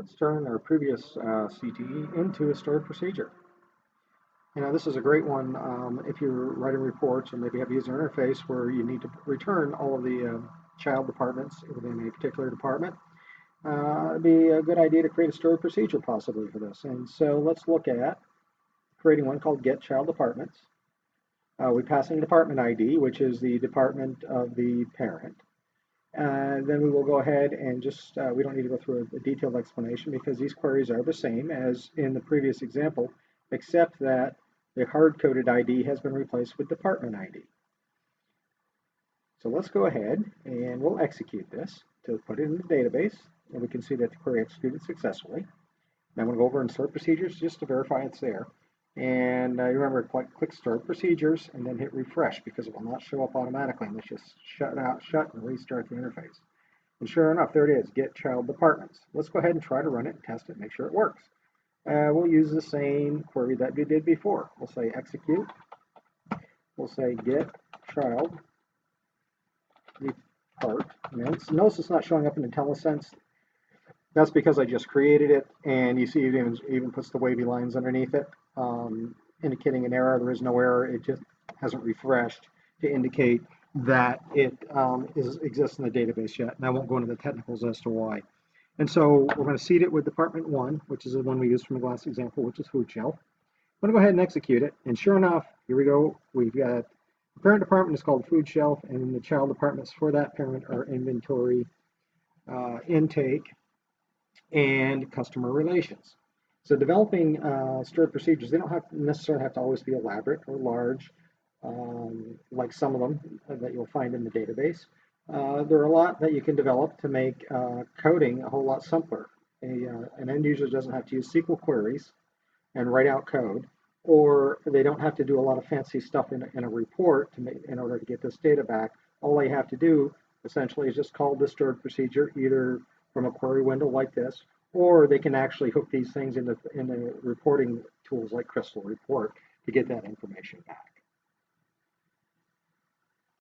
Let's turn our previous CTE into a stored procedure. This is a great one if you're writing reports or maybe have a user interface where you need to return all of the child departments within a particular department. It'd be a good idea to create a stored procedure possibly for this. And so let's look at creating one called Get Child Departments. We pass in department ID, which is the department of the parent. Then we will go ahead and just, we don't need to go through a detailed explanation because these queries are the same as in the previous example, except that the hard-coded ID has been replaced with department ID. So let's go ahead and we'll execute this to put it in the database, and we can see that the query executed successfully. Now I'm going to go over and sort procedures just to verify it's there. And remember, click Start Procedures and then hit Refresh because it will not show up automatically unless you shut and restart the interface. And sure enough, there it is, Get Child Departments. Let's go ahead and try to run it and test it, make sure it works. We'll use the same query that we did before. We'll say Execute. We'll say Get Child Departments. Notice it's not showing up in IntelliSense. That's because I just created it, and you see it even puts the wavy lines underneath it, indicating an error. There is no error. It just hasn't refreshed to indicate that it exists in the database yet. And I won't go into the technicals as to why. And so we're going to seed it with Department 1, which is the one we used from the last example, which is food shelf. I'm going to go ahead and execute it. And sure enough, here we go. We've got the parent department is called food shelf, and the child departments for that parent are inventory, intake, and customer relations. So developing stored procedures, they don't necessarily have to always be elaborate or large, like some of them that you'll find in the database. There are a lot that you can develop to make coding a whole lot simpler. An end user doesn't have to use SQL queries and write out code, or they don't have to do a lot of fancy stuff in a report in order to get this data back. All they have to do essentially is just call the stored procedure either from a query window like this, or they can actually hook these things into reporting tools like Crystal Report to get that information back.